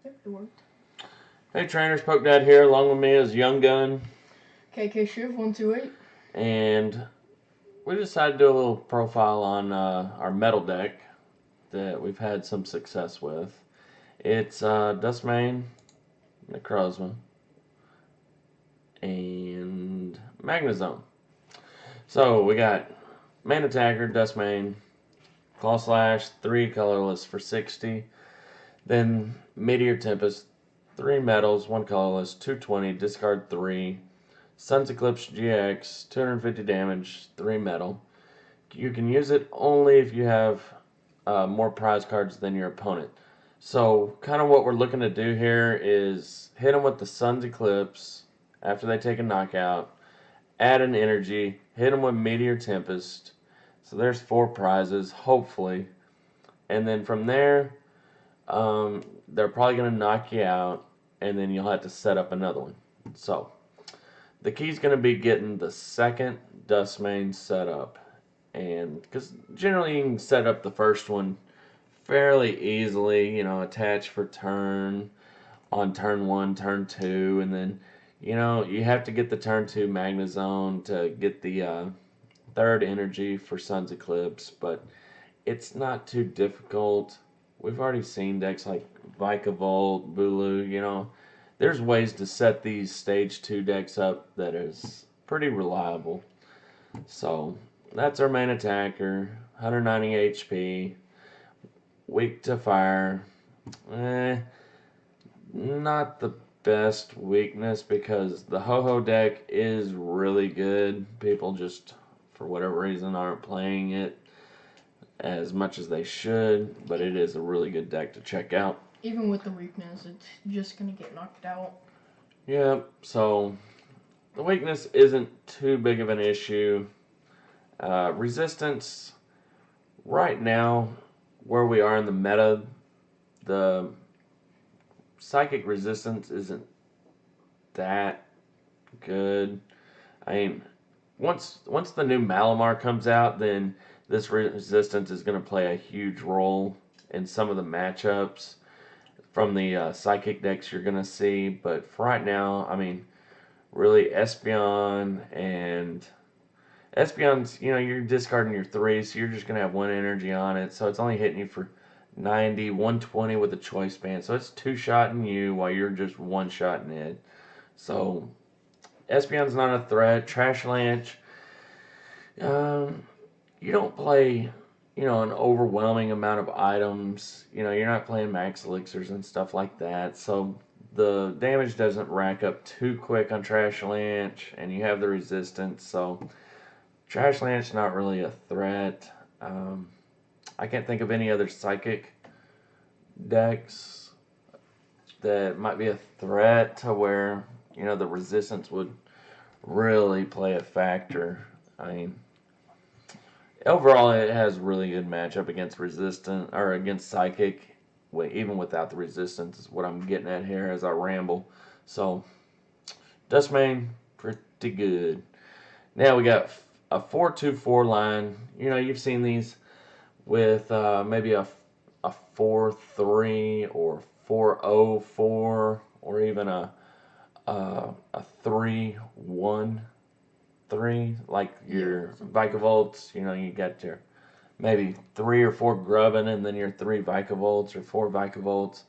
It worked. Hey trainers, Poke Dad here. Along with me is Young Gun, KK Shiv 128. and we decided to do a little profile on our metal deck that we've had some success with. It's Dusk, Necrozma, and Magnezone. So we got main attacker, Dusk, Claw Slash, 3 colorless for 60. Then Meteor Tempest, 3 metals, 1 colorless, 220, discard 3. Sun's Eclipse GX, 250 damage, 3 metal. You can use it only if you have more prize cards than your opponent. So, kind of what we're looking to do here is hit them with the Sun's Eclipse after they take a knockout, add an energy, hit them with Meteor Tempest. So, there's 4 prizes, hopefully. And then from there, they're probably going to knock you out, and then you'll have to set up another one. So, the key's going to be getting the second Dusk set up. And because generally you can set up the first one fairly easily, attach for turn on turn 1, turn 2, and then, you have to get the turn 2 Magnezone to get the third energy for Sun's Eclipse, but it's not too difficult. We've already seen decks like Vikavolt, Bulu, there's ways to set these stage 2 decks up that is pretty reliable. So that's our main attacker, 190 HP, weak to fire. Not the best weakness because the Ho-Ho deck is really good. People just, for whatever reason, aren't playing it as much as they should, but it is a really good deck to check out. Even with the weakness, it's just going to get knocked out. Yeah, so the weakness isn't too big of an issue. Resistance, right now, where we are in the meta, the psychic resistance isn't that good. I mean, once the new Malamar comes out, then this resistance is going to play a huge role in some of the matchups from the psychic decks you're going to see. But for right now, I mean, really Espeon and Espeon's, you're discarding your 3, so you're just going to have 1 energy on it. So it's only hitting you for 90, 120 with a choice band. So it's 2-shotting you while you're just 1-shotting it. So Espeon's not a threat. Trash Lanch, you don't play, an overwhelming amount of items. You're not playing max elixirs and stuff like that. So the damage doesn't rack up too quick on Trash Lanch, and you have the resistance. So Trash Lanch not really a threat. I can't think of any other psychic decks that might be a threat to where the resistance would really play a factor. I mean, overall, it has really good matchup against resistant or against psychic, even without the resistance. Is what I'm getting at here as I ramble. So, Duskmane, pretty good. Now we got a 4-2-4 line. You've seen these with maybe a 4-3 or 4-0-4 or even a 3-1-3, like your Vikavolt. You got your maybe 3 or 4 Grubbin and then your 3 Vikavolts or 4 Vikavolts.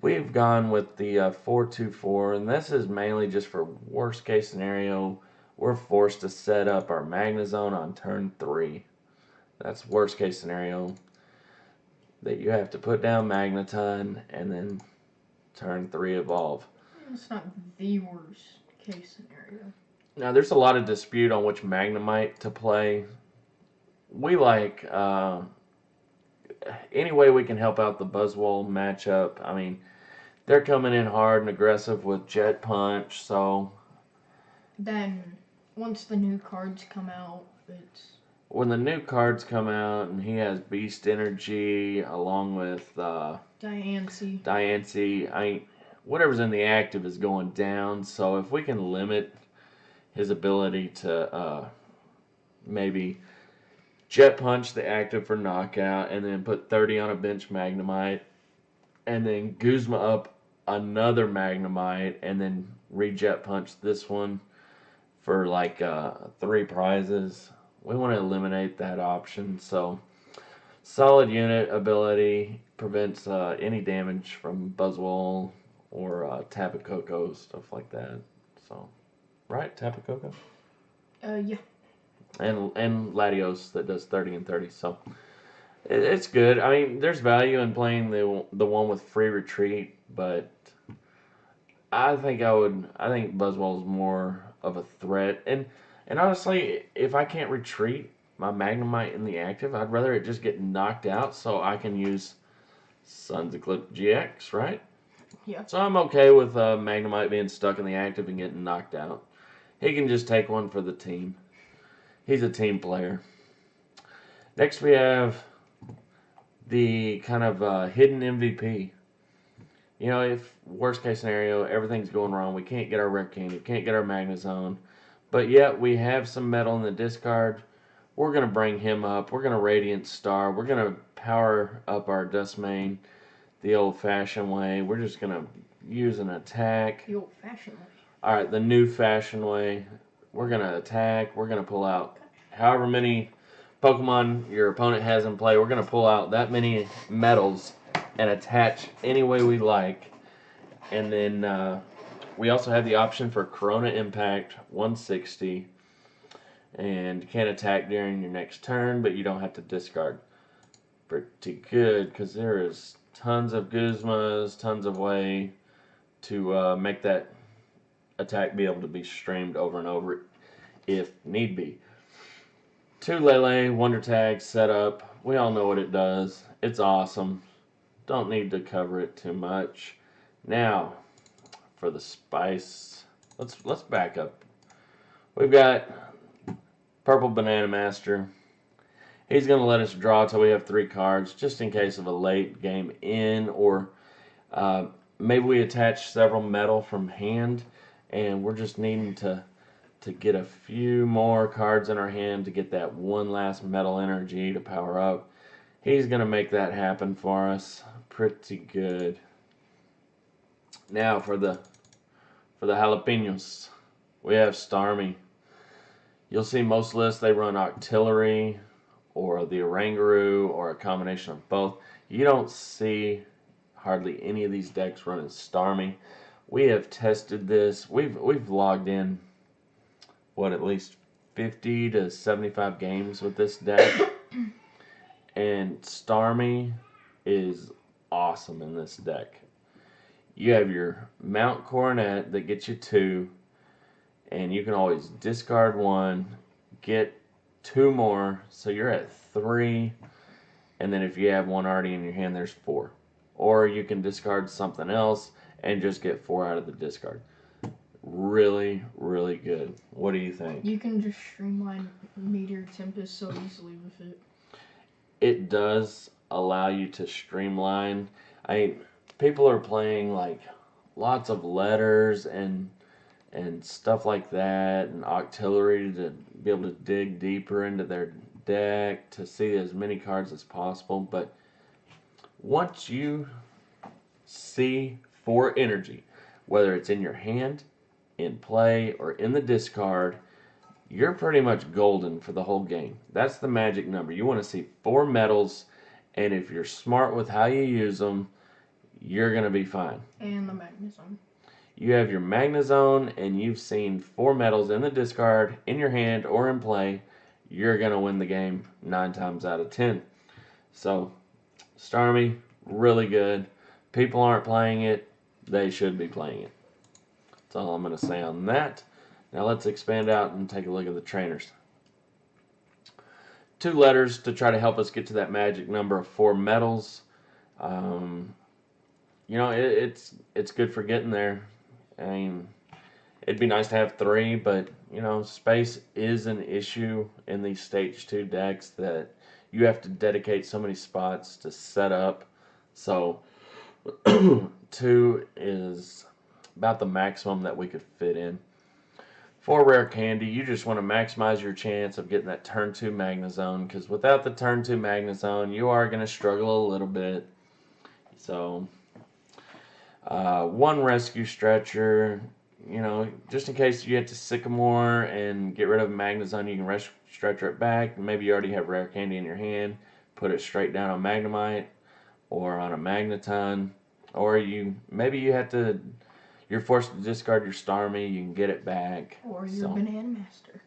We've gone with the 4-2-4, and this is mainly just for worst case scenario. We're forced to set up our Magnezone on turn 3. That's worst case scenario. That you have to put down Magneton and then turn 3 evolve. It's not the worst case scenario. Now, there's a lot of dispute on which Magnemite to play. We like any way we can help out the Buzzwole matchup. I mean, they're coming in hard and aggressive with Jet Punch, so... Then, once the new cards come out, it's... When the new cards come out and he has Beast Energy along with Diancie, whatever's in the active is going down. So if we can limit his ability to maybe Jet Punch the active for knockout and then put 30 on a bench Magnemite and then Guzma up another Magnemite and then rejet punch this one for like 3 prizes. We want to eliminate that option. So solid unit ability prevents any damage from Buzzwole or Tapu Koko, stuff like that. So, right, Tapu Koko? Yeah. And Latios that does 30 and 30. So it's good. I mean, there's value in playing the one with free retreat, but I think Buzzwole is more of a threat. And honestly, if I can't retreat my Magnemite in the active, I'd rather it just get knocked out so I can use Sun's Eclipse GX, right? Yeah. So I'm okay with Magnemite being stuck in the active and getting knocked out. He can just take one for the team. He's a team player. Next we have the kind of hidden MVP. You know, if worst case scenario, everything's going wrong, we can't get our Rare Candy, can't get our Magnezone, but yet we have some metal in the discard, we're going to bring him up. We're going to Radiant Star. We're going to power up our Duskmane the old-fashioned way. We're just going to use an attack. The old-fashioned way. All right, the new-fashioned way. We're going to attack. We're going to pull out however many Pokemon your opponent has in play. We're going to pull out that many metals and attach any way we like. And then we also have the option for Corona Impact 160. And you can't attack during your next turn, but you don't have to discard. Pretty good, because there is tons of Guzmas, tons of way to make that attack be able to be streamed over and over if need be. 2 Lele, Wonder Tag setup. We all know what it does. It's awesome. Don't need to cover it too much. Now, for the spice, let's back up. We've got Purple Banana Master. He's going to let us draw till we have 3 cards, just in case of a late game in, or maybe we attach several metal from hand, and we're just needing to get a few more cards in our hand to get that one last metal energy to power up. He's going to make that happen for us. Pretty good. Now for the jalapenos, we have Starmie. You'll see most lists, they run Octillery or the Oranguru or a combination of both. You don't see hardly any of these decks running Starmie. We have tested this. We've logged in, at least 50 to 75 games with this deck. And Starmie is awesome in this deck. You have your Mount Coronet that gets you 2. And you can always discard 1, get 2 more, so you're at 3. And then if you have 1 already in your hand, there's 4. Or you can discard something else and just get 4 out of the discard. Really, really good. What do you think? You can just streamline Meteor Tempest so easily with it. It does allow you to streamline. People are playing like lots of letters and stuff like that, and Octillery to be able to dig deeper into their deck to see as many cards as possible. But once you see 4 energy, whether it's in your hand, in play, or in the discard, you're pretty much golden for the whole game. That's the magic number. You want to see 4 metals, and if you're smart with how you use them, you're going to be fine. And the Magnezone. You have your Magnezone, and you've seen 4 metals in the discard, in your hand, or in play, you're going to win the game 9 times out of 10. So, Starmie, really good. People aren't playing it. They should be playing it. That's all I'm going to say on that. Now let's expand out and take a look at the trainers. 2 letters to try to help us get to that magic number of 4 metals. It's good for getting there. I mean, it'd be nice to have 3, but, space is an issue in these Stage 2 decks that you have to dedicate so many spots to set up. So, 2 is about the maximum that we could fit in. For Rare Candy, you just want to maximize your chance of getting that turn 2 Magnezone, because without the turn 2 Magnezone, you are going to struggle a little bit. So, One rescue stretcher, just in case you get to Sycamore and get rid of Magnezone, you can rescue stretcher it back. Maybe you already have rare candy in your hand, put it straight down on Magnemite or on a Magneton, or maybe you're forced to discard your Starmie, you can get it back. Or your Banana Master.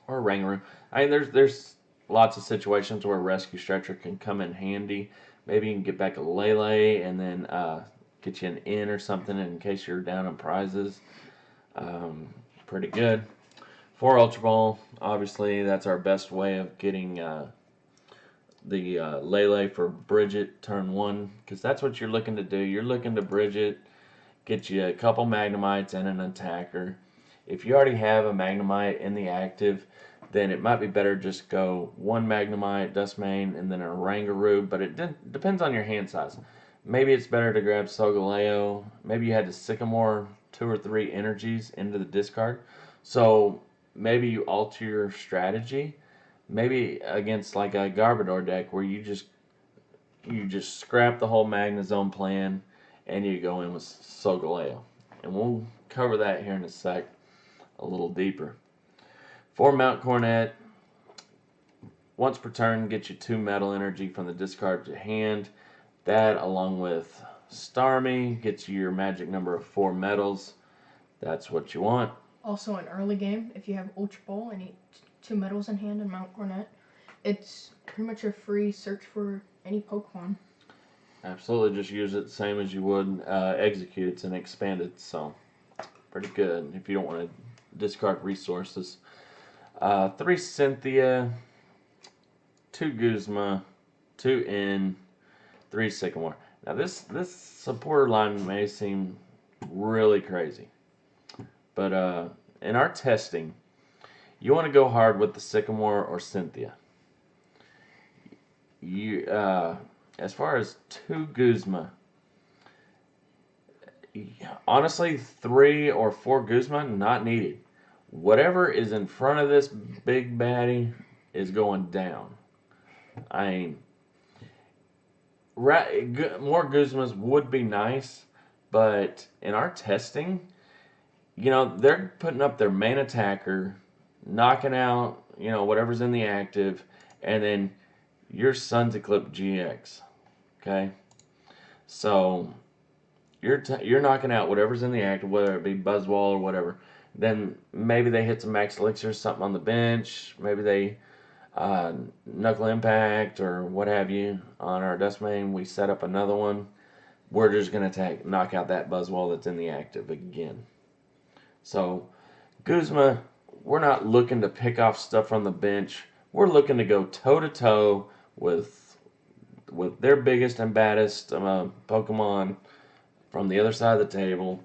Or Rangaroo. I mean, there's lots of situations where a rescue stretcher can come in handy. Maybe you can get back a Lele and then get you an in or something in case you're down on prizes. Pretty good. 4 Ultra Ball, obviously, that's our best way of getting the Lele for Bridget turn 1, because that's what you're looking to do. You're looking to Bridget, get you a couple Magnemites and an attacker. If you already have a Magnemite in the active, then it might be better just go 1 Magnemite, Duskmane, and then a Rangaroo, but it depends on your hand size. Maybe it's better to grab Solgaleo. Maybe you had to Sycamore 2 or 3 energies into the discard. So maybe you alter your strategy. Maybe against like a Garbodor deck where you just scrap the whole Magnezone plan and you go in with Solgaleo. And we'll cover that here in a sec a little deeper. 4 Mount Cornet, once per turn, get you 2 metal energy from the discard to hand. That, along with Starmie, gets you your magic number of 4 metals. That's what you want. Also, in early game, if you have Ultra Ball and 2 metals in hand and Mount Cornet, it's pretty much a free search for any Pokemon. Absolutely, just use it the same as you would Execute. It's an expanded, so pretty good if you don't want to discard resources. 3 Cynthia, 2 Guzma, 2 In, 3 Sycamore. Now this supporter line may seem really crazy, but in our testing, you want to go hard with the Sycamore or Cynthia. You as far as 2 Guzma, honestly, 3 or 4 Guzma not needed. Whatever is in front of this big baddie is going down. I mean, more Guzmas would be nice, but in our testing, they're putting up their main attacker, knocking out, whatever's in the active, and then your Sun's Eclipse GX. Okay? So, you're knocking out whatever's in the active, whether it be Buzzwole or whatever. Then maybe they hit some Max Elixir, something on the bench. Maybe they Knuckle Impact or what have you on our Duskmane. We set up another one. We're just going to knock out that Buzzwole that's in the active again. So, Guzma, we're not looking to pick off stuff from the bench. We're looking to go toe-to-toe with their biggest and baddest Pokemon from the other side of the table.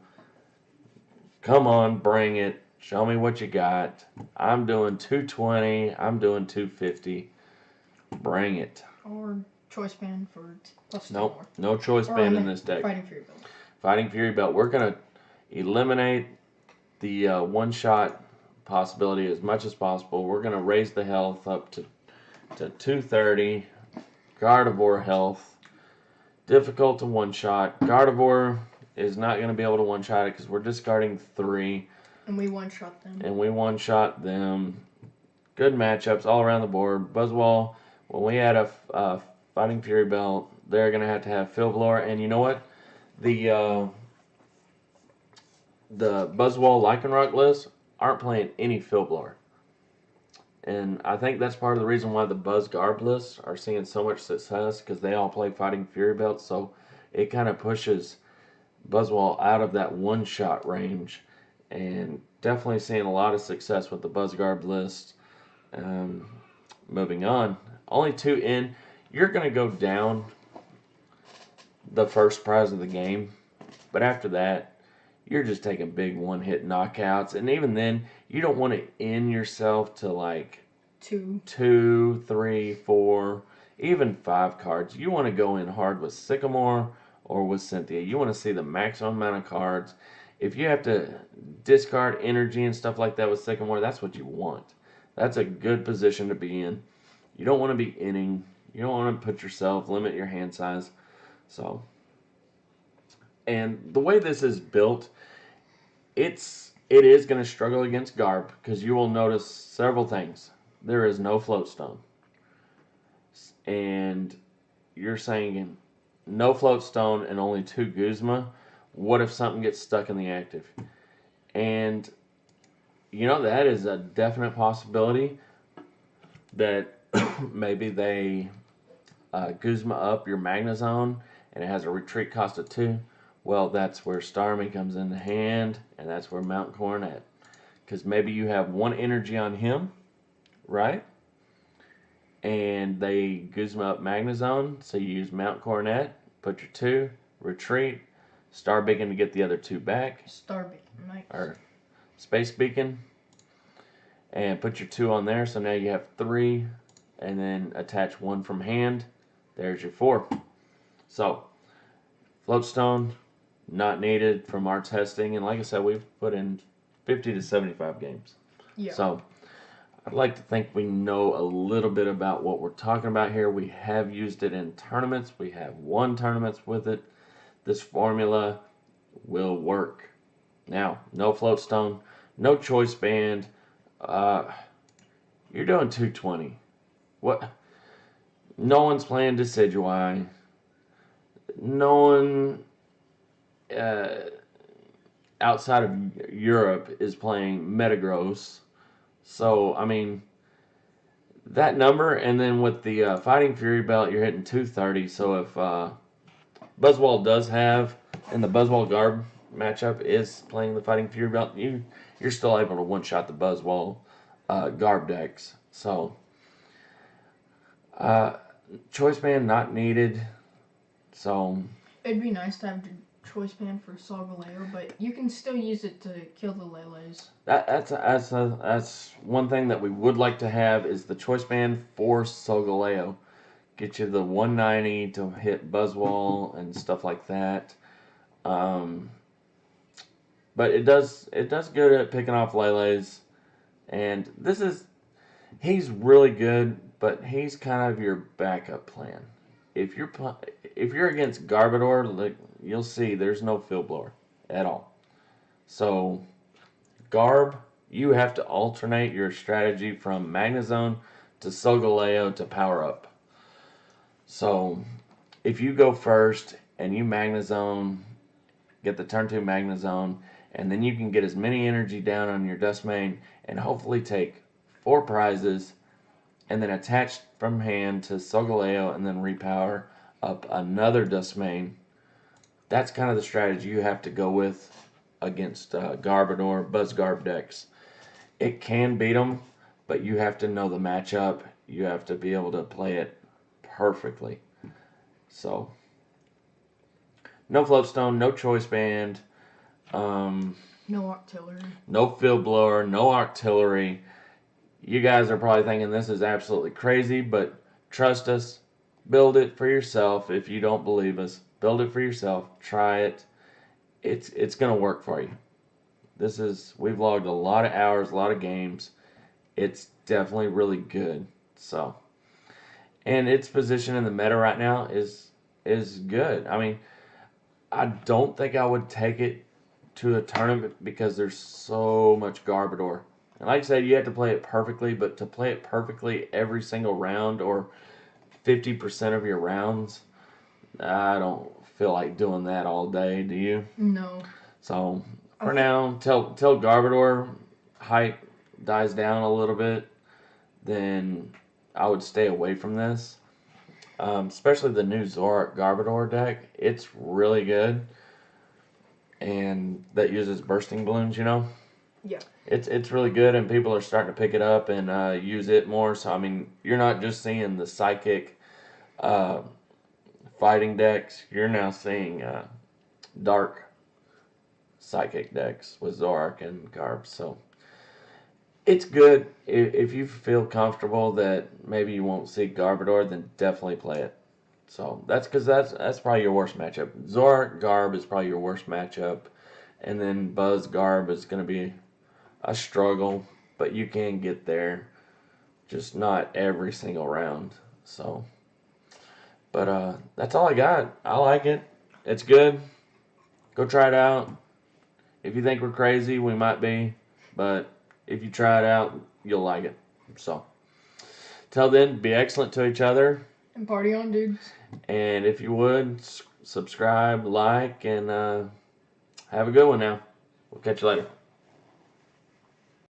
Come on, bring it. Show me what you got. I'm doing 220. I'm doing 250. Bring it. Or Choice Band for plus 2 Nope, more. no Choice Band in this deck. Fighting Fury Belt. Fighting Fury Belt. We're going to eliminate the one-shot possibility as much as possible. We're going to raise the health up to 230. Gardevoir health. Difficult to one-shot. Gardevoir is not going to be able to one-shot it because we're discarding 3. And we one-shot them. Good matchups all around the board. Buzzwole, when we had a Fighting Fury Belt, they're going to have Filblore. And you know what? The Buzzwole Lycanroc list aren't playing any Filblore. And I think that's part of the reason why the Buzzgarb lists are seeing so much success, because they all play Fighting Fury Belt, so it kind of pushes Buzzwole out of that one-shot range. And definitely seeing a lot of success with the Buzzgarb list. Moving on. Only 2 in. You're going to go down the first prize of the game. But after that, you're just taking big one-hit knockouts. And even then, you don't want to end yourself to like 2, 3, 4, even 5 cards. You want to go in hard with Sycamore or with Cynthia. You want to see the maximum amount of cards. If you have to discard energy and stuff like that with Sycamore, that's what you want. That's a good position to be in. You don't want to be inning. You don't want to limit your hand size. So, And the way this is built, it is going to struggle against Garb because you will notice several things. There is no float stone, and you're saying no float stone and only 2 Guzma. What if something gets stuck in the active? And that is a definite possibility that maybe they Guzma up your Magnezone and it has a retreat cost of 2. Well, that's where Starmie comes into hand, and that's where Mount Coronet. Because maybe you have 1 energy on him, right? And they Guzma up Magnezone, so you use Mount Coronet, put your 2, retreat, Star Beacon to get the other 2 back. Star Beacon, nice. Or Space Beacon. And put your 2 on there, so now you have 3, and then attach 1 from hand. There's your 4. So, Floatstone, not needed from our testing. And like I said, we've put in 50 to 75 games. Yeah. So, I'd like to think we know a little bit about what we're talking about here. We have used it in tournaments. We have won tournaments with it. This formula will work. Now, no Floatstone, no Choice Band. You're doing 220. What? No one's playing Decidueye. No one outside of Europe is playing Metagross. So, I mean, that number, and then with the Fighting Fury belt, you're hitting 230. So if Buzzwole does have, and the Buzzwole Garb matchup is playing the Fighting Fury belt, you're still able to one-shot the Buzzwole Garb decks. So, Choice Band not needed. So it'd be nice to have the Choice Band for Solgaleo, but you can still use it to kill the Lele's. That's one thing that we would like to have is the Choice Band for Solgaleo. Get you the 190 to hit Buzzwole and stuff like that. But it does good at picking off Lele's. And he's really good, but he's kind of your backup plan. If you're against Garbodor, you'll see there's no Field Blower at all. So, Garb, you have to alternate your strategy from Magnezone to Solgaleo to power up. So, if you go first and you Magnezone, get the turn 2 Magnezone, and then you can get as many energy down on your Duskmane and hopefully take 4 prizes and then attach from hand to Solgaleo and then repower up another Duskmane. That's kind of the strategy you have to go with against Garbodor, Buzzgarb decks. It can beat them, but you have to know the matchup. You have to be able to play it perfectly. So, no Floatstone, no Choice Band. No Artillery. No Field Blower, no Artillery. You guys are probably thinking this is absolutely crazy, but trust us. Build it for yourself. If you don't believe us, build it for yourself. Try it. It's gonna work for you. We've logged a lot of hours, a lot of games. It's definitely really good. So, and its position in the meta right now is good. I mean, I don't think I would take it to a tournament because there's so much Garbodor. And like I said, you have to play it perfectly, but to play it perfectly every single round or 50% of your rounds, I don't feel like doing that all day, do you? No. So, for now, till Garbodor hype dies down a little bit, then I would stay away from this. Especially the new Zoroark Garbodor deck. It's really good. And that uses bursting balloons, Yeah. It's really good, and people are starting to pick it up and use it more. So, I mean, you're not just seeing the psychic fighting decks. You're now seeing dark psychic decks with Zoroark and Garb. So, it's good. If you feel comfortable that maybe you won't see Garbodor, then definitely play it. So, that's because that's probably your worst matchup. Zoroark Garb is probably your worst matchup. And then Buzz Garb is going to be a struggle, but you can get there, just not every single round. So, but that's all I got. I like it. It's good. Go try it out. If you think we're crazy, we might be, but if you try it out, you'll like it. So, till then, be excellent to each other. And party on, dudes. And if you would, subscribe, like, and have a good one now. We'll catch you later.